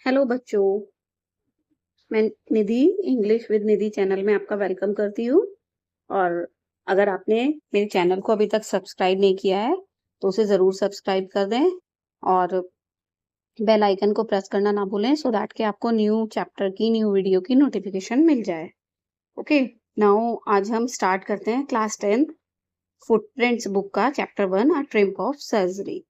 Hello बच्चों, मैं निधि English with Nidhi channel में आपका वेलकम करती हूँ। और अगर आपने मेरे चैनल को अभी तक सब्सक्राइब नहीं किया है तो उसे ज़रूर सब्सक्राइब कर दें और बेल आइकन को प्रेस करना ना भूलें सो दैट कि आपको न्यू चैप्टर की न्यू वीडियो की नोटिफिकेशन मिल जाए। ओके, नाउ आज हम स्टार्ट करते हैं क्लास 10 फुटप्रिंट्स बुक का chapter 1 a triumph of surgery.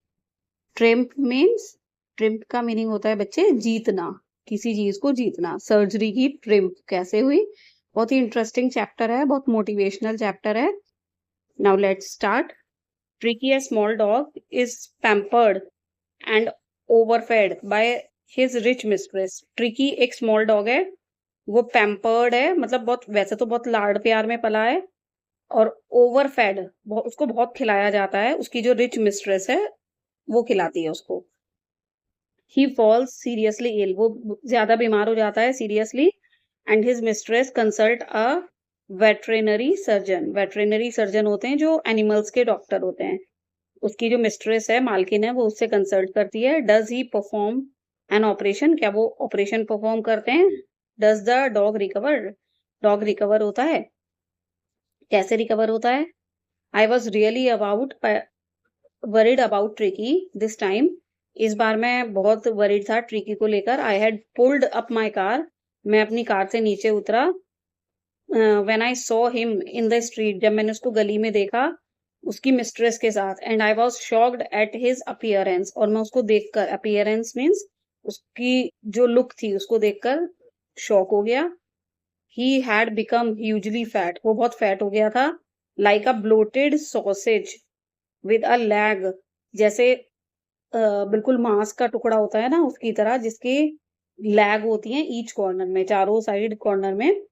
Triumph का मीनिंग होता है बच्चे जीतना, किसी चीज को जीतना। सर्जरी की ट्रिम्प कैसे हुई? बहुत ही इंटरेस्टिंग चैप्टर है, बहुत मोटिवेशनल चैप्टर है। Now let's start. Tricky a small dog is pampered and overfed by his rich mistress. Tricky एक स्मॉल डॉग है, वो पैम्पर्ड है, मतलब बहुत, वैसे तो बहुत लाड प्यार में पला है, और ओवरफेड, उसको बहुत खिलाया जाता है। उसकी जो रिच मिस्ट्रेस है वो खिलाती है उसको। ही फॉल्स सीरियसली इल, वो ज्यादा बीमार हो जाता है seriously, and his mistress consult a veterinary surgeon. Veterinary surgeon होते हैं जो एनिमल्स के डॉक्टर होते हैं। उसकी जो मिस्ट्रेस है, मालकिन है, वो उससे कंसल्ट करती है। Does he perform an operation, क्या वो ऑपरेशन परफॉर्म करते हैं? Does the dog recover, dog recover होता है? कैसे रिकवर होता है? I was really about worried about tricky this time. इस बार मैं बहुत वरिड था ट्रिकी को लेकर। I had pulled up my car, मैं अपनी कार से नीचे उतरा। When I saw him in the street, जब मैंने उसको गली में देखा उसकी मिस्ट्रेस के साथ। And I was shocked at his appearance, और मैं उसको देखकर, अपीयरेंस मीन्स उसकी जो लुक थी उसको देखकर शॉक हो गया। He had become hugely fat, वो बहुत फैट हो गया था। Like a bloated sausage with a lag, जैसे बिल्कुल मांस का टुकड़ा होता है ना, उसकी तरह, जिसकी लैग होती है ईच कॉर्नर में, चारों साइड कॉर्नर में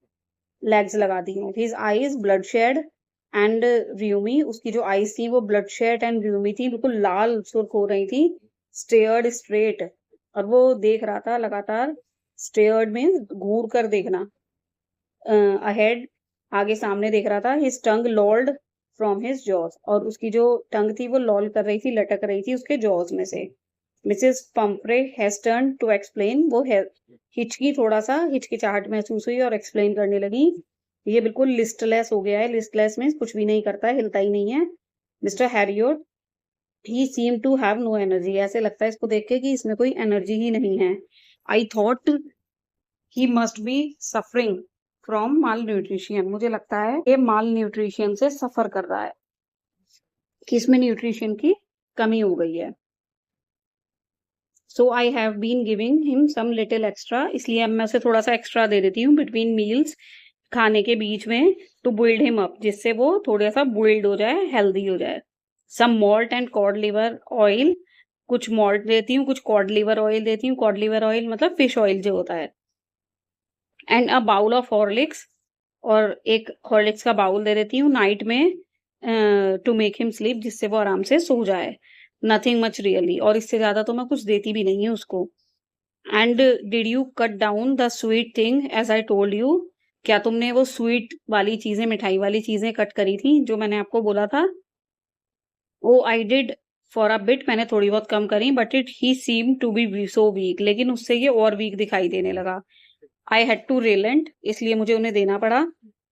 लेग्स लगा दी हैं। His eyes bloodshot and rheumy, उसकी जो आईज थी वो ब्लड शेड एंड र्यूमी थी, बिल्कुल लाल सुर्ख हो रही थी। स्टेयर्ड स्ट्रेट, और वो देख रहा था लगातार। स्टेयर्ड में घूर कर देखना। अहेड, आगे सामने देख रहा था। His tongue लॉल्ड from his jaws, और उसकी जो टंग थी वो लॉल कर रही थी, लटक रही थी उसके जॉज में से। Mrs Pumphrey has turn to explain, वो हिचकी, थोड़ा सा हिचकिचाहट महसूस हुई और एक्सप्लेन करने लगी। ये बिल्कुल लिस्टलेस हो गया है। लिस्टलेस में कुछ भी नहीं करता है, हिलता ही नहीं है। Mr Herriot, he seem to have no energy, ऐसे लगता है इसको देख के कि इसमें कोई एनर्जी ही नहीं है। I thought he must be suffering from mall nutrition, मुझे लगता है ये माल न्यूट्रिशन से सफर कर रहा है, कि इसमें न्यूट्रिशन की कमी हो गई है। So I have been giving him some little extra, इसलिए अब मैं उसे थोड़ा सा एक्स्ट्रा दे देती हूँ बिटवीन मील्स, खाने के बीच में, टू बिल्ड हिम अप, जिससे वो थोड़ा सा बिल्ड हो जाए, हेल्दी हो जाए। Some malt and cod liver oil, कुछ मॉल्ट देती हूँ, कुछ कॉड लिवर ऑयल देती हूँ। कॉड लिवर ऑयल मतलब फिश ऑयल जो होता है। And a bowl of Horlicks, और एक हॉर्लिक्स का बाउल दे देती हूँ नाइट में टू मेक हिम स्लीप, जिससे वो आराम से सो जाए। नथिंग मच रियली, और इससे ज्यादा तो मैं कुछ देती भी नहीं हूँ उसको। And did you cut down the sweet thing as I told you, क्या तुमने वो स्वीट वाली चीजें, मिठाई वाली चीजें कट करी थी जो मैंने आपको बोला था? Oh I did for a bit, मैंने थोड़ी बहुत कम करी। But it he seem to be so weak, लेकिन उससे ये और वीक दिखाई देने लगा। आई हैड टू रिलेंट, इसलिए मुझे उन्हें देना पड़ा।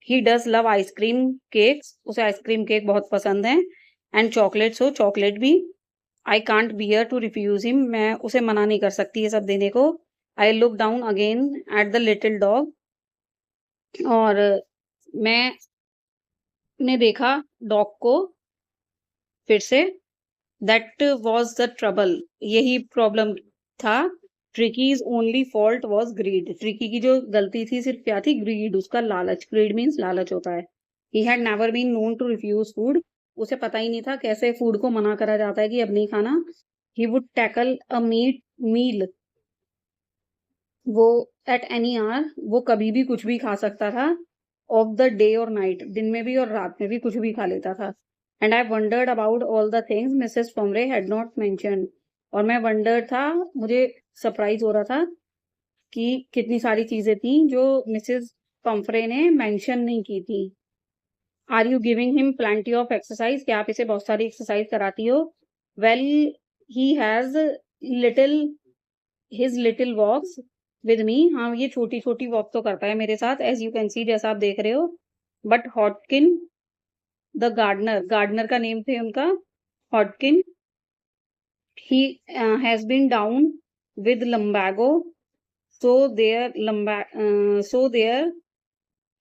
He does love ice cream cakes, उसे आइसक्रीम केक बहुत पसंद है। एंड चॉकलेट्स, हो चॉकलेट भी। I can't bear to refuse him, मैं उसे मना नहीं कर सकती ये सब देने को। I look down again at the little dog, और मैं ने देखा डॉग को फिर से। दैट वॉज द ट्रबल, यही प्रॉब्लम था। Tricki's only fault was greed, Tricki की जो गलती थी सिर्फ क्या थी? ग्रीड, उसका लालच। ग्रीड मीन्स लालच होता है। He had never been known to refuse food, उसे पता ही नहीं था कैसे फूड को मना करा जाता है कि अब नहीं खाना। ही वुड टैकल अ मील, वो एट एनी आवर, वो कभी भी कुछ भी खा सकता था। ऑफ द डे और नाइट, दिन में भी और रात में भी कुछ भी खा लेता था। And I wondered about all the things Mrs Pumphrey had not mention, और मैं वंडर था, मुझे सरप्राइज हो रहा था कि कितनी सारी चीजें थी जो मिसेस पम्फ्रे ने मेंशन नहीं की थी। Are you giving him plenty of exercise, क्या आप इसे बहुत सारी एक्सरसाइज कराती हो? Well, he has little his little walks with me, हाँ ये छोटी छोटी वॉक तो करता है मेरे साथ, एज यू कैन सी, जैसा आप देख रहे हो। बट हॉटकिन द गार्डनर, गार्डनर का नेम थे उनका हॉटकिन, he has been down with lumbago, so there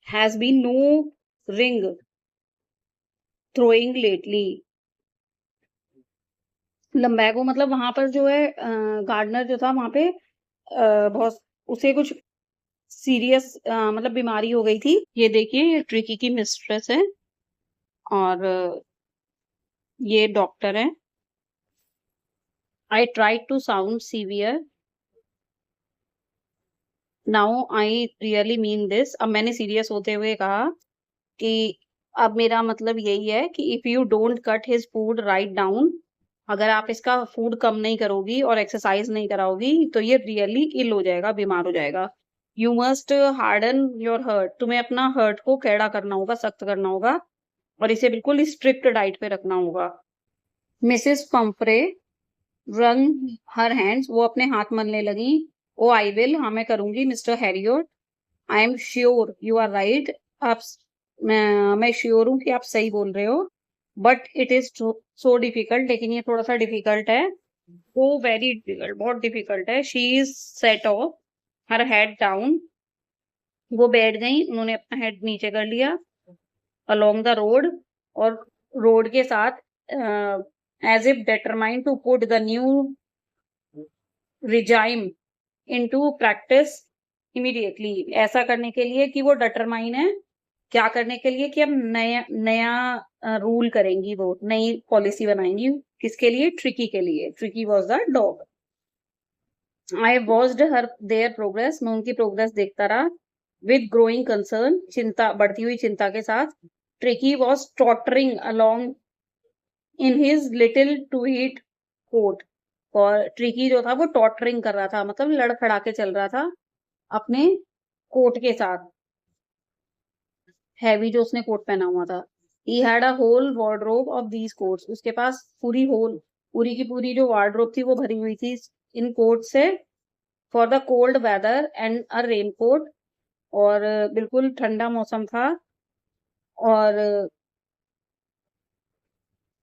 has been no ring throwing lately। लम्बैगो मतलब वहां पर जो है गार्डनर जो था वहां पे बहुत उसे कुछ सीरियस मतलब बीमारी हो गई थी। ये देखिए ये ट्रिकी की मिस्ट्रेस है और ये डॉक्टर है। I tried to sound severe, now I really mean this. अब मैंने सीरियस होते हुए कहा कि अब मेरा मतलब यही है कि if you don't cut his food write down, अगर आप इसका फूड कम नहीं करोगी और एक्सरसाइज नहीं कराओगी तो ये रियली इल हो जाएगा, बीमार हो जाएगा। You must harden your heart, तुम्हें अपना हर्ट को कैड़ा करना होगा, सख्त करना होगा और इसे बिल्कुल स्ट्रिक्ट डाइट पे रखना होगा। मिसेस पंफ्रे रंग हर हैंड्स, वो अपने हाथ मलने लगी। ओ आई विल, हाँ मैं करूंगी Mr Herriot. I am sure you are right, आप मैं श्योर हूँ कि आप सही बोल रहे हो। But it is so difficult, लेकिन ये थोड़ा सा डिफिकल्ट है। वो वेरी डिफिकल्ट, बहुत डिफिकल्ट है। She is set off her head down, वो बैठ गई, उन्होंने अपना हेड नीचे कर लिया अलोंग द रोड, और रोड के साथ as if determined to put the new regime into practice immediately, ऐसा करने के लिए कि वो डिटरमाइन है, क्या करने के लिए कि अब नया नया रूल करेंगी, वो नई पॉलिसी बनाएंगी। किसके लिए? ट्रिकी के लिए। Tricky was the dog. I watched her there progress, मैं उनकी प्रोग्रेस देखता रहा विद ग्रोइंग कंसर्न, चिंता, बढ़ती हुई चिंता के साथ। Tricky was tottering along in his little tweed coat, और ट्रिकी जो था वो टॉटरिंग कर रहा था, मतलब लड़खड़ा के चल रहा था अपने कोट के साथ, हैवी जो उसने कोट पहना हुआ था। He had a whole wardrobe of these coats, उसके पास पूरी की पूरी जो वार्डरोब थी वो भरी हुई थी इन कोट से। For the cold weather and a rain coat, और बिल्कुल ठंडा मौसम था और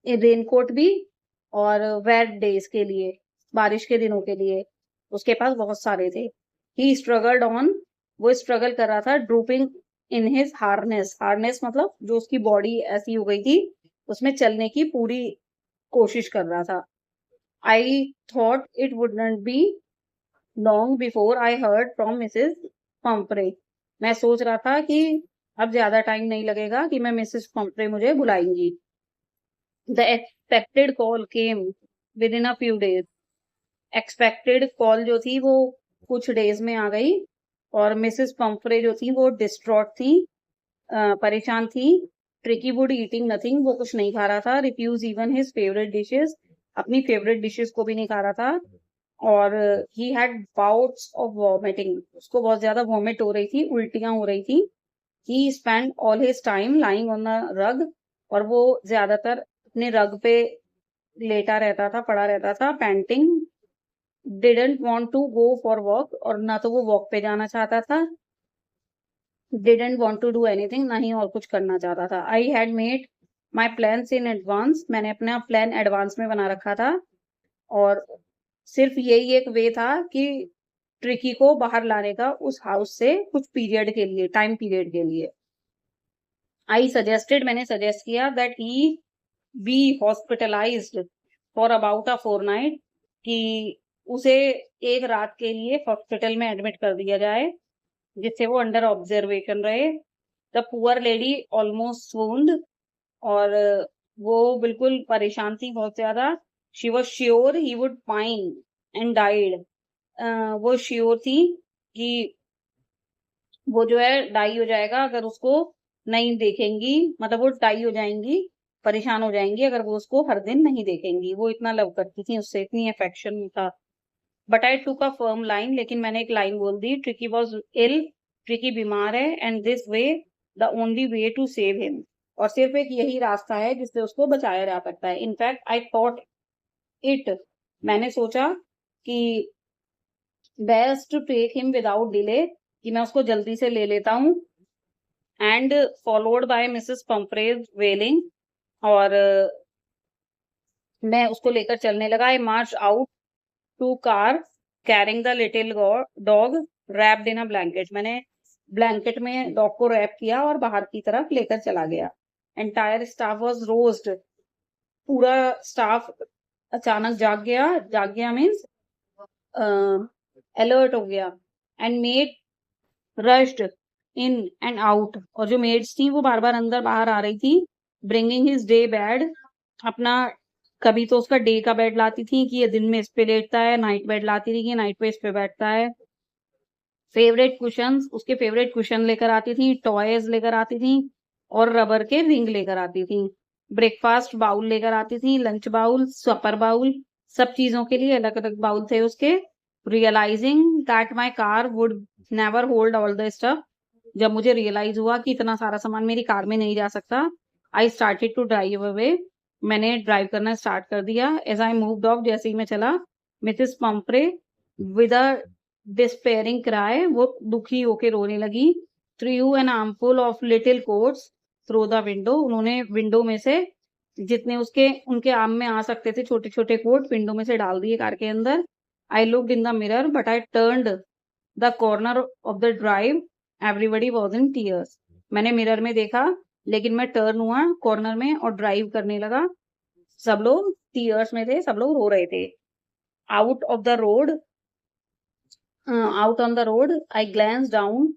रेनकोट भी, और वेट डेज के लिए, बारिश के दिनों के लिए उसके पास बहुत सारे थे। ही स्ट्रगल्ड ऑन, वो स्ट्रगल कर रहा था drooping in his harness, harness मतलब जो उसकी बॉडी ऐसी हो गई थी उसमें चलने की पूरी कोशिश कर रहा था। I thought it wouldn't be long before I heard from Mrs Pumphrey, मैं सोच रहा था कि अब ज्यादा टाइम नहीं लगेगा कि मैं मिसेस पंपरे मुझे बुलाएंगी। The expected call came within a few days, expected call जो थी वो कुछ डेज में आ गई, और मिसेस पंफ्रे जो थी वो डिस्ट्रॉट थी, परेशान थी। ट्रिकी वुड ईटिंग नथिंग, वो कुछ नहीं खा रहा था। Refuse even his favourite dishes, अपनी फेवरेट डिशेस को भी नहीं खा रहा था। और he had bouts of vomiting, उसको बहुत ज्यादा वॉमिट हो रही थी, उल्टियां हो रही थी। He spend all his time lying on the rug, और वो ज्यादातर अपने रग पे लेटा रहता था, पड़ा रहता था। Panting, didn't want to go for walk, और ना तो वो वॉक पे जाना चाहता था। Didn't want to do anything, ना ही और कुछ करना चाहता था। I had made my plans in advance, मैंने अपना प्लान एडवांस में बना रखा था, और सिर्फ यही एक वे था कि ट्रिकी को बाहर लाने का उस हाउस से कुछ पीरियड के लिए, टाइम पीरियड के लिए। आई सजेस्टेड, मैंने सजेस्ट किया that he be hospitalised for about a fortnight, कि उसे एक रात के लिए हॉस्पिटल में एडमिट कर दिया जाए जिससे वो अंडर ऑब्जर्वेशन रहे। द पुअर लेडी ऑलमोस्ट स्वून्ड, और वो बिल्कुल परेशान थी बहुत ज्यादा। She was sure he would pine and died, वो श्योर थी कि वो जो है डाई हो जाएगा अगर उसको नहीं देखेंगी, मतलब वो डाई हो जाएंगी, परेशान हो जाएंगी अगर वो उसको हर दिन नहीं देखेंगी। वो इतना लव करती थी उससे, इतनी अफेक्शन था। बट आई टूक अ फर्म लाइन, लेकिन मैंने एक लाइन बोल दी, ट्रिकी वॉज इल, ट्रिकी बीमार है, and this way the only way to save him, और सिर्फ एक यही रास्ता है जिससे उसको बचाया जा सकता है। इनफैक्ट आई थॉट इट, मैंने सोचा कि best to take him without delay, कि मैं उसको जल्दी से ले लेता हूँ। And followed by Mrs Pumphrey's wailing, और मैं उसको लेकर चलने लगा। I march out to car carrying the little dog wrapped in a blanket, मैंने ब्लैंकेट में डॉग को रैप किया और बाहर की तरफ लेकर चला गया। एंटायर स्टाफ वाज रोज्ड, पूरा स्टाफ अचानक जाग गया मीन्स अलर्ट हो गया। And made rushed in and out, और जो मेड्स थी वो बार बार अंदर बाहर आ रही थी। ब्रिंगिंग हिज डे बेड, अपना कभी तो उसका डे का बेड लाती थी कि ये दिन में इस पे लेटता है, नाइट बेड लाती थी कि नाइट पे इस पे बैठता है। फेवरेट कुशन, उसके फेवरेट कुशन लेकर आती थी, टॉयज लेकर आती थी और रबर के रिंग लेकर आती थी। ब्रेकफास्ट बाउल लेकर आती थी, लंच बाउल, सपर बाउल, सब चीजों के लिए अलग अलग बाउल थे उसके। Realising that my car would never hold all the stuff, जब मुझे रियलाइज हुआ कि इतना सारा सामान मेरी कार में नहीं जा सकता, I started to drive away, मैंने ड्राइव करना स्टार्ट कर दिया। एज आई मूव ऑफ, जैसे ही मैं चला, Mrs Pumphrey with a despairing cry, वो दुखी होके रोने लगी। Through an armful of little coats through the window, उन्होंने विंडो में से जितने उनके आर्म में आ सकते थे छोटे छोटे कोट विंडो में से डाल दिए कार के अंदर। I looked in the mirror but I turned the corner of the drive, everybody was in tears, मैंने मिरर में देखा लेकिन मैं टर्न हुआ कॉर्नर में और ड्राइव करने लगा, सब लोग टीयर्स में थे, सब लोग रो रहे थे। Out of the road, out on the road, I glanced down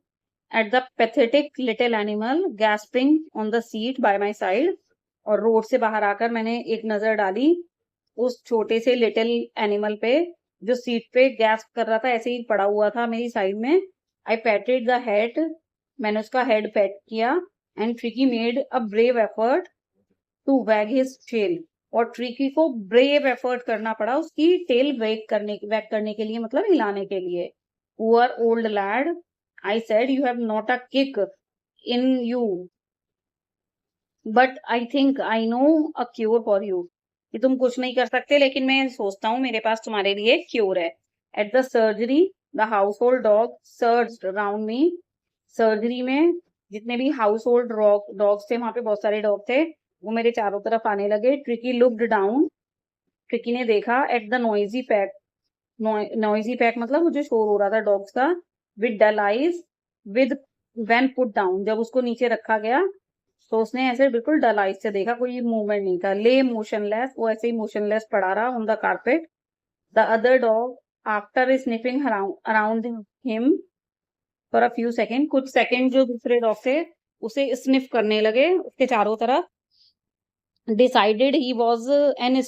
at the pathetic little animal gasping on the seat by my side, और रोड से बाहर आकर मैंने एक नजर डाली उस छोटे से लिटिल एनिमल पे जो सीट पे गैस्प कर रहा था, ऐसे ही पड़ा हुआ था मेरी साइड में। आई पैटेड द हेड, मैंने उसका हेड पैट किया। And Tricki made a brave effort to wag his tail, और ट्रिकी को ब्रेव एफर्ट करना पड़ा उसकी टेल वैग करने के लिए, मतलब हिलाने के लिए। Poor old lad, I said, you have not a kick in you, but I think I know a cure for you, कि तुम कुछ नहीं कर सकते लेकिन मैं सोचता हूँ मेरे पास तुम्हारे लिए क्योर है। At the surgery, the household dog surged around me, surgery में जितने भी हाउस होल्ड डॉग्स थे, वहां पे बहुत सारे डॉग थे, वो मेरे चारों तरफ आने लगे। ट्रिकी लुक्ड डाउन, ट्रिकी ने देखा at the noisy pack, noisy pack मतलब मुझे शोर हो रहा था डॉग्स का। With dull eyes, with when put down, जब उसको नीचे रखा गया तो उसने ऐसे बिल्कुल डल आइज से देखा, कोई मूवमेंट नहीं था। ले मोशनलेस, वो ऐसे ही मोशनलेस पड़ा रहा on the carpet. The other dog after sniffing around him for a few second, कुछ सेकेंड जो दूसरे डॉग थे उसे स्निफ करने लगे उसके चारों तरफ। Decided he was an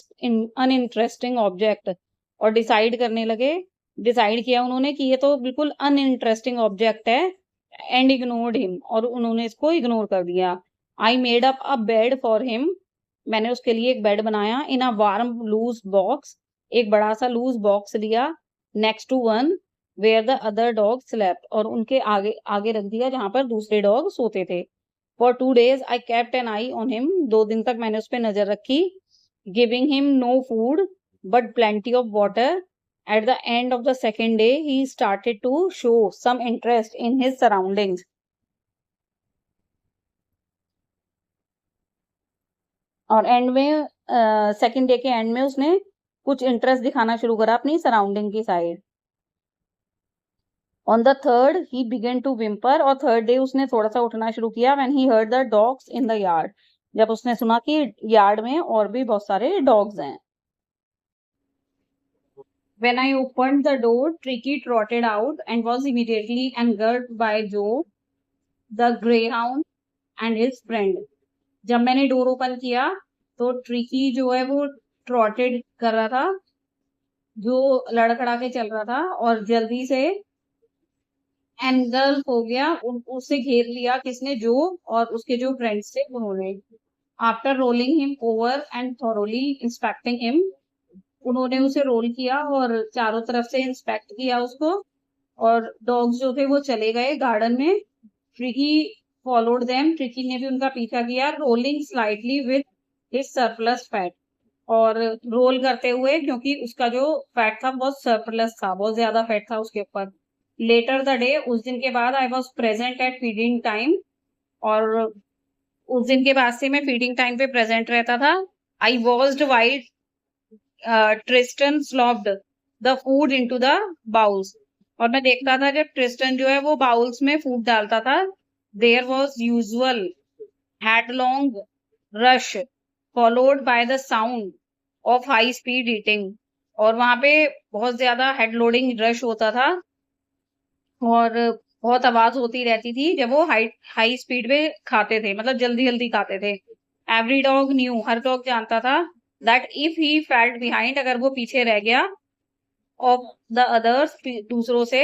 uninteresting object, और डिसाइड करने लगे, डिसाइड किया उन्होंने कि ये तो बिल्कुल अनइंटरेस्टिंग ऑब्जेक्ट है। एंड इग्नोर्ड हिम, और उन्होंने इसको इग्नोर कर दिया। I made up a bed for him, मैंने उसके लिए एक बेड बनाया। In a warm loose box, एक बड़ा सा लूज बॉक्स लिया। Next to one where the other dog slept, और उनके आगे आगे रख दिया जहां पर दूसरे डॉग सोते थे। For 2 days I kept an eye on him, 2 दिन तक मैंने उस पर नजर रखी। Giving him no food but plenty of water. At the end of the second day, he started to show some interest in his surroundings. और and में second day के एंड में उसने कुछ इंटरेस्ट दिखाना शुरू करा अपनी सराउंडिंग की side. On the third he began to whimper, और थर्ड डे उसने थोड़ा सा उठना शुरू किया। When he heard the dogs in the yard, जब उसने सुना कि यार्ड में और भी बहुत सारे डॉग्स हैं। When I opened the door, Tricky trotted out and was immediately angered by Joe, the greyhound, and his friend. जब मैंने डोर ओपन किया तो ट्रिकी जो है वो ट्रॉटेड कर रहा था, जो लड़खड़ा के चल रहा था, और जल्दी से एंगल्फ हो गया, उससे घेर लिया किसने, जो, और उसके जो फ्रेंड्स थे उन्होंने। After rolling him over and thoroughly inspecting him, उन्होंने उसे रोल किया और चारों तरफ से इंस्पेक्ट किया उसको, और डॉग्स जो थे वो चले गए गार्डन में। ट्रिकी फॉलोड देम, ट्रिकी ने भी उनका पीछा किया। Rolling slightly with his surplus fat, और रोल करते हुए, क्योंकि उसका जो फैट था बहुत सरप्लस था, बहुत ज्यादा फैट था उसके ऊपर। लेटर द डे, उस दिन के बाद, I was present at feeding time, और उस दिन के बाद से मैं फीडिंग टाइम पे प्रेजेंट रहता था। I watched while Tristan slopped the food into the bowls, और मैं देखता था जब ट्रिस्टन जो है वो बाउल्स में फूड डालता था। There was usual headlong rush followed by the sound of high speed eating, और वहां पे बहुत ज्यादा हेड लोडिंग रश होता था, और बहुत आवाज होती रहती थी जब वो हाई हाई स्पीड पे खाते थे, मतलब जल्दी जल्दी खाते थे। एवरी डॉग न्यू, हर डॉग जानता था, that if he felt behind, अगर वो पीछे रह गया ऑफ द अदर्स, दूसरों से,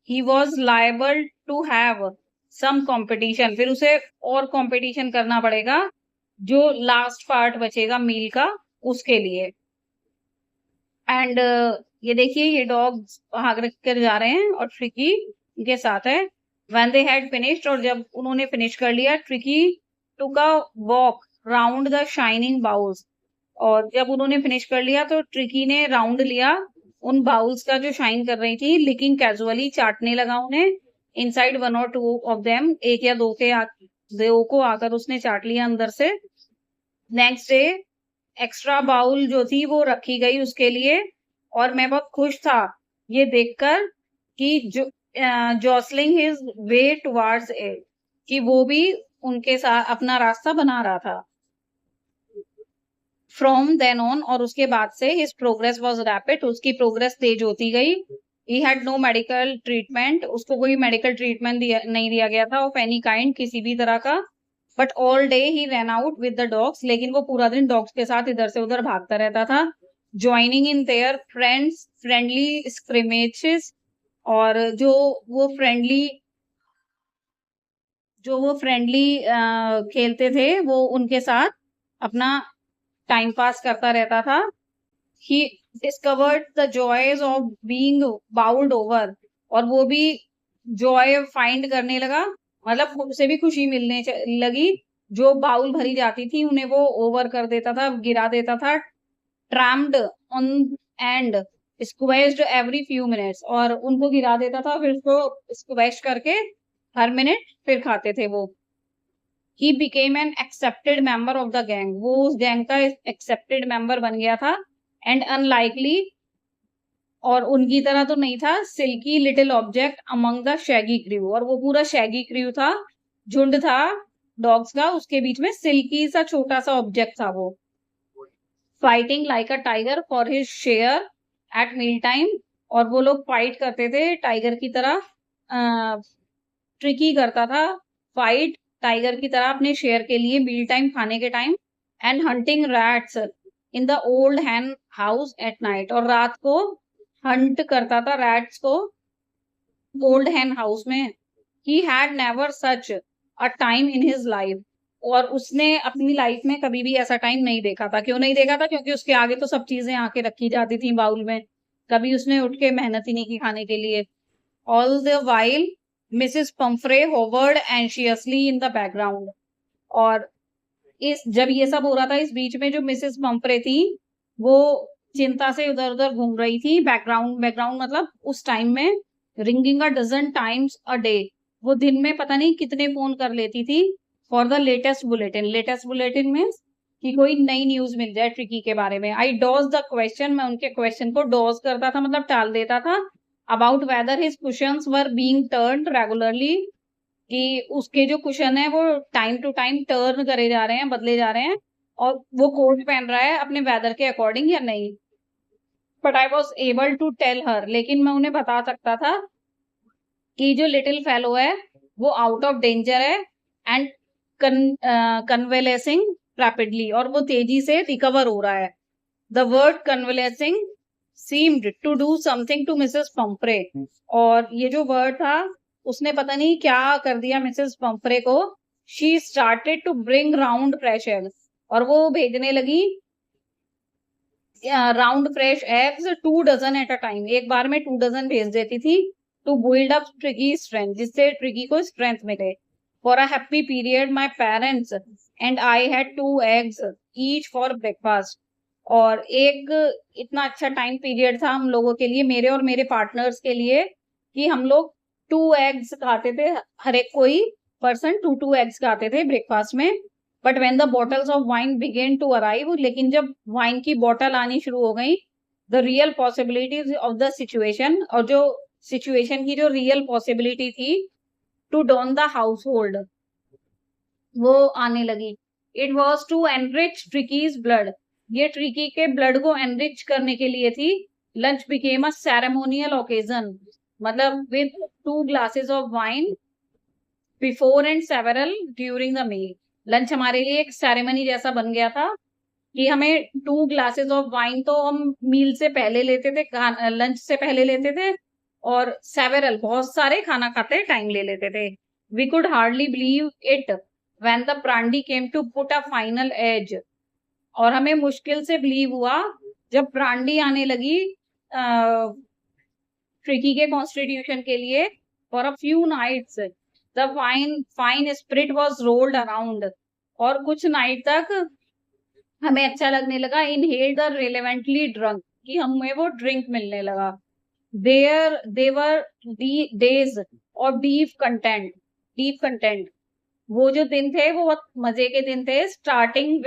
he was liable to have some competition, फिर उसे और कंपटीशन करना पड़ेगा जो लास्ट पार्ट बचेगा मील का, उसके लिए। एंड ये देखिए, ये डॉग्स भाग कर जा रहे हैं और ट्रिकी उनके साथ है। व्हेन दे हैड फिनिश्ड, और जब उन्होंने फिनिश कर लिया, tricky took a walk round the shining bowls, और जब उन्होंने फिनिश कर लिया तो ट्रिकी ने राउंड लिया उन बाउल्स का जो शाइन कर रही थी, लिकिंग कैजुअली, चाटने लगा उन्हें। इनसाइड वन और टू ऑफ देम, एक या दो को आकर उसने चाट लिया अंदर से। नेक्स्ट डे एक्स्ट्रा बाउल जो थी वो रखी गई उसके लिए, और मैं बहुत खुश था ये देखकर कि जो जॉसलिंग हिज वे टुवर्ड्स इट, कि वो भी उनके साथ अपना रास्ता बना रहा था। फ्रॉम देन ऑन, और उसके बाद से हिज प्रोग्रेस वाज रैपिड, उसकी प्रोग्रेस तेज होती गई। He had no medical treatment, उसको कोई मेडिकल ट्रीटमेंट नहीं दिया गया था ऑफ एनी काइंड, किसी भी तरह का। But all day he run out with the dogs, लेकिन वो पूरा दिन डॉग्स के साथ इधर से उधर भागता रहता था। ज्वाइनिंग इन देयर फ्रेंडली स्क्रिमेजेस, और जो वो फ्रेंडली खेलते थे, वो उनके साथ अपना टाइम पास करता रहता था। He discovered the joys of being bowled over, और वो भी जॉय फाइंड करने लगा, मतलब उसे भी खुशी मिलने लगी। जो बाउल भरी जाती थी उन्हें वो ओवर कर देता था, गिरा देता था। Trampled on and squashed every few minutes, और उनको गिरा देता था, फिर उसको स्क्वेश करके हर मिनट फिर खाते थे वो। He became an accepted member of the gang, वो उस गैंग का एक्सेप्टेड मेंबर बन गया था। एंड अनलाइकली, और उनकी तरह तो नहीं था, silky little object among the shaggy crew, और वो पूरा शैगी क्रू था, झुंड था डॉग्स का, उसके बीच में सिल्की सा छोटा सा ऑब्जेक्ट था वो। Fighting like a tiger for his share at meal time, और वो लोग फाइट करते थे टाइगर की तरह। ट्रिकी करता था फाइट टाइगर की तरह अपने शेयर के लिए मील टाइम, खाने के time. And hunting rats in the old hen house at night, और रात को हंट करता था रैट्स को ओल्ड हैन हाउस में। ही had never such a time in his life, और उसने अपनी लाइफ में कभी भी ऐसा टाइम नहीं देखा था। क्यों नहीं देखा था? क्योंकि उसके आगे तो सब चीजें आके रखी जाती थी बाउल में, कभी उसने उठ के मेहनत ही नहीं की खाने के लिए। All the while Mrs Pomfrey hovered anxiously in the background, और जब ये सब हो रहा था, इस बीच में जो मिसेस पंफ्रे थी वो चिंता से इधर उधर घूम रही थी। बैकग्राउंड बैकग्राउंड मतलब उस टाइम में ringing a dozen times a day, वो दिन में पता नहीं कितने फोन कर लेती थी for the latest bulletin. Latest bulletin means कि कोई नई न्यूज मिल जाए ट्रिकी के बारे में। आई डॉज द क्वेश्चन, मैं उनके क्वेश्चन को डॉज करता था, मतलब टाल देता था। About whether his cushions were being turned regularly, कि उसके जो कुशन है वो टाइम टू टाइम टर्न करे जा रहे हैं, बदले जा रहे हैं, और वो कोट पहन रहा है अपने वेदर के अकॉर्डिंग या नहीं। But I was able to tell her, लेकिन मैं उन्हें बता सकता था कि जो लिटिल फेलो है वो आउट ऑफ डेंजर है, एंड कन्वेलेसिंग रैपिडली, और वो तेजी से रिकवर हो रहा है। The word convalescing seemed to do something to Mrs Pumphrey, और ये जो वर्ड था उसने पता नहीं क्या कर दिया मिसेस पंफ्रे को। She started to bring round fresh eggs, और वो भेजने लगी round fresh eggs 2 dozen at a time, एक बार में 2 डजन भेज देती थी। To build up Tricki strength, जिससे ट्रिकी को स्ट्रेंथ मिले। For a happy period my parents and I had 2 eggs each for breakfast, और एक इतना अच्छा टाइम पीरियड था हम लोगों के लिए, मेरे और मेरे पार्टनर्स के लिए, कि हम लोग 2 एग्स खाते थे, हर एक कोई पर्सन 2 एग्स खाते थे ब्रेकफास्ट में। But when the bottles of wine began to arrive, लेकिन जब वाइन की बॉटल आनी शुरू हो गई, the real possibilities of the situation, और जो सिचुएशन की जो रियल पॉसिबिलिटी थी to dawn the household, वो आने लगी। It was to enrich Tricki's blood, ये ट्रिकी के ब्लड को एनरिच करने के लिए थी। Lunch became a ceremonial occasion, मतलब with 2 glasses of wine before and several during the meal. Lunch हमारे लिए एक सेरेमनी जैसा बन गया था कि हमें 2 ग्लासेस ऑफ वाइन तो हम मील से पहले लेते थे, लंच से पहले लेते थे, और सेवरल बहुत सारे खाना खाते टाइम ले लेते थे। We could hardly believe it when the brandy came to put a final edge, और हमें मुश्किल से बिलीव हुआ जब ब्रांडी आने लगी ट्रिकी के कॉन्स्टिट्यूशन के लिए। For a few nights the fine spirit was rolled around, और कुछ नाइट तक हमें अच्छा लगने लगा। इनहेल द रिलेवेंटली ड्रंक, कि हमें वो ड्रिंक मिलने लगा। देवर डेज और डीप कंटेंट, वो जो दिन थे वो बहुत मजे के दिन थे। Starting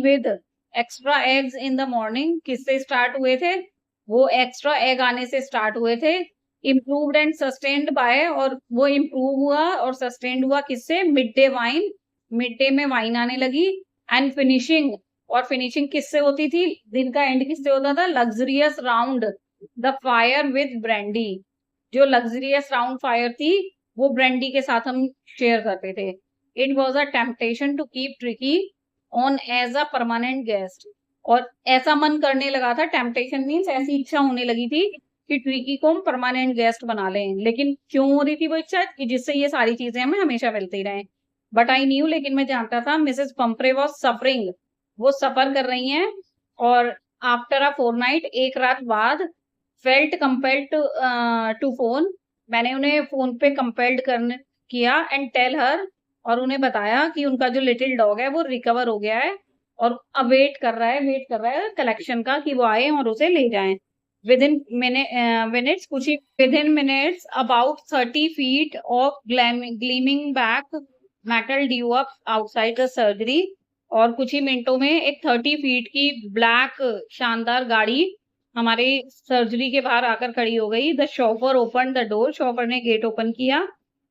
with extra eggs in the morning, किससे स्टार्ट हुए थे? वो एक्स्ट्रा एग आने से स्टार्ट हुए थे। इम्प्रूव्ड एंड सस्टेन्ड बाय, और वो इम्प्रूव हुआ और सस्टेन्ड हुआ किससे? Mid day wine, mid day में वाइन आने लगी। एंड फिनिशिंग, और फिनिशिंग किससे होती थी? दिन का एंड किससे होता था? Luxurious round the fire with brandy, जो लग्जरियस राउंड फायर थी वो ब्रांडी के साथ हम शेयर करते थे। It was a temptation to keep Tricki on as a permanent guest, और ऐसा मन करने लगा था, टेम्पटेशन मीन्स ऐसी इच्छा होने लगी थी कि ट्रिकी को हम परमानेंट गेस्ट बना लें। लेकिन क्यों हो रही थी वो इच्छा? कि जिससे ये सारी चीजें हमें हमेशा मिलती रहें। बट आई न्यू, लेकिन मैं जानता था, मिसेस पंपरे वॉज सफरिंग, वो सफर कर रही हैं। और आफ्टर अ फोरनाइट, एक रात बाद, फेल्ट कंपेल्ड टू फोन, मैंने उन्हें फोन पे कंपेल्ड करने किया, एंड टेल हर, और उन्हें बताया कि उनका जो लिटिल डॉग है वो रिकवर हो गया है, और अब वेट कर रहा है कलेक्शन का, कि वो आए और उसे ले जाएं। विद इन मिनट्स, कुछ ही विद इन मिनट्स, अबाउट 30 feet ऑफ gleaming black metal drew up outside the surgery, और कुछ ही मिनटों में एक 30 feet की ब्लैक शानदार गाड़ी हमारे सर्जरी के बाहर आकर खड़ी हो गई। The shopper open the door, shopper ने गेट ओपन किया,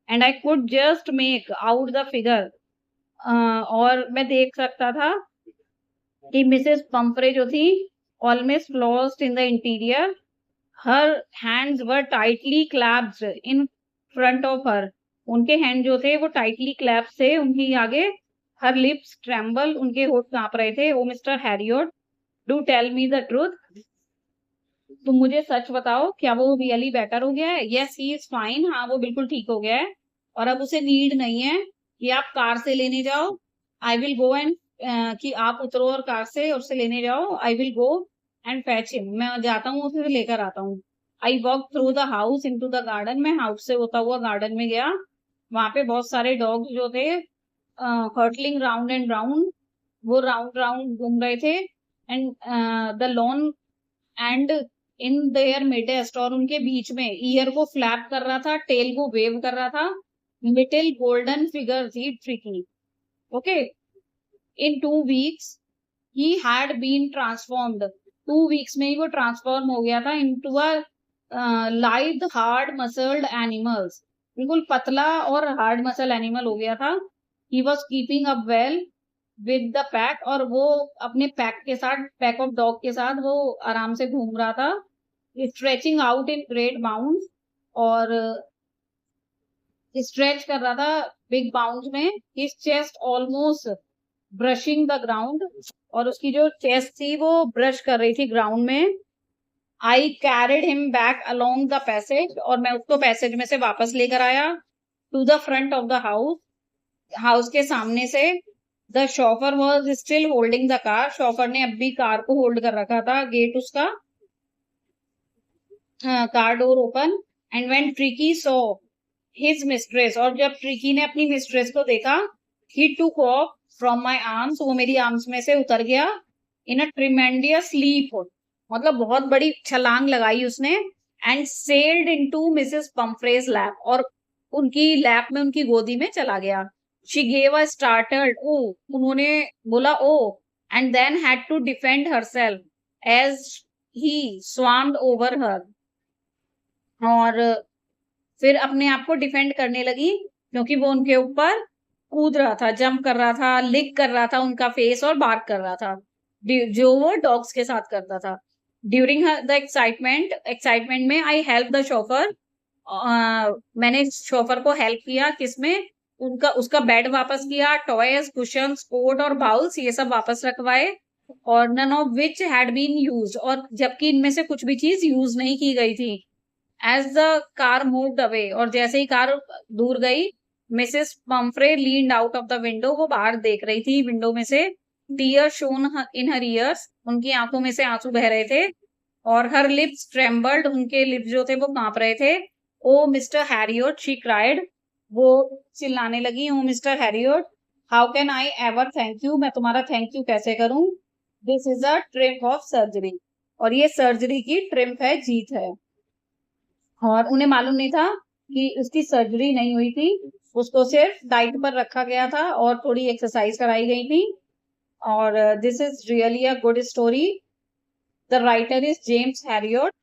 and I could just make out the figure, और मैं देख सकता था कि मिसेस पंपरे जो थी, almost lost in the interior, her hands were tightly clapped in front of her, उनके हैंड जो थे वो टाइटली क्लैप थे उनकी आगे। हर लिप्स ट्रेम्बल, उनके होठ कांप रहे थे। Oh Mr Herriot, do tell me the truth, तुम मुझे सच बताओ, क्या वो रियली बेटर हो गया है? यस ही इज फाइन, हाँ वो बिल्कुल ठीक हो गया है, और अब उसे नीड नहीं है कि आप कार से लेने जाओ। आई विल गो एंड, कि आप उतरो और कार से और उसे लेने जाओ। I will go and fetch him, मैं जाता हूँ उसे लेकर आता हूँ। I walk through the house into the garden, मैं हाउस से होता हुआ गार्डन में गया। वहां पे बहुत सारे डॉग्स जो थे, हर्टलिंग राउंड एंड राउंड, वो राउंड राउंड घूम रहे थे। And the lawn, and in their midst, और उनके बीच में ईयर को फ्लैप कर रहा था, टेल को वेव कर रहा था, लिटिल गोल्डन फिगर थी Tricki. Okay, in 2 weeks he had been transformed, 2 weeks में ही वो ट्रांसफॉर्म हो गया था into a live hard muscled animals, बिल्कुल पतला और हार्ड मसल एनिमल हो गया था। He was keeping up well with the pack, और वो अपने पैक के साथ, पैक ऑफ डॉग के साथ वो आराम से घूम रहा था। Stretching out in great bound, और स्ट्रेच कर रहा था बिग बाउंड में। His chest almost brushing the ground, और उसकी जो चेस्ट थी वो ब्रश कर रही थी ग्राउंड में। I carried him back along the passage, और मैं उसको पैसेज में से वापस लेकर आया to the front of the house, house के सामने से। The chauffeur was still holding the car, chauffeur ने अब भी कार को होल्ड कर रखा था, गेट उसका, car door open. And when Tricky saw his mistress, और जब ट्रिकी ने अपनी मिस्ट्रेस को देखा, he took off from my arms, वो मेरी आर्म्स में से उतर गया। इन अ ट्रिमेंडियस लीप, मतलब बहुत बड़ी छलांग लगाई उसने, and sailed into Mrs Pumphrey's lap, और उनकी लैप में, उनकी गोदी में चला गया। She gave a startled oh, उन्होंने बोला oh, and then had to defend herself as he swarmed over her, और फिर अपने आप को डिफेंड करने लगी क्योंकि वो उनके ऊपर कूद रहा था, जंप कर रहा था, लिक कर रहा था उनका फेस और बार्क कर रहा था, जो वो डॉग्स के साथ करता था। ड्यूरिंग द एक्साइटमेंट में आई हेल्प द शोफर, मैंने शोफर को हेल्प किया, किसमें, उनका उसका बेड वापस किया, टॉयज, कुशंस, कोट और बाउल्स ये सब वापस रखवाए, और none of which had been used, और जबकि इनमें से कुछ भी चीज यूज नहीं की गई थी। As the car moved away, और जैसे ही कार दूर गई, Mrs Pumphrey leaned out of the window, वो बाहर देख रही थी विंडो में से। Tear shone in her ears, उनकी आंखों में से आंसू बह रहे थे, और हर लिप्स ट्रेम्बल्ड, उनके लिप्स जो थे वो कांप रहे थे। Oh Mr Herriot, she cried, वो चिल्लाने लगी, oh Mr Herriot, how can I ever thank you, मैं तुम्हारा थैंक यू कैसे करूं, this is a triumph of surgery, और ये सर्जरी की ट्रिम्फ है, जीत है। और उन्हें मालूम नहीं था कि उसकी सर्जरी नहीं हुई थी, उसको सिर्फ डाइट पर रखा गया था और थोड़ी एक्सरसाइज कराई गई थी। और this is really a good story. The writer is James Harriet,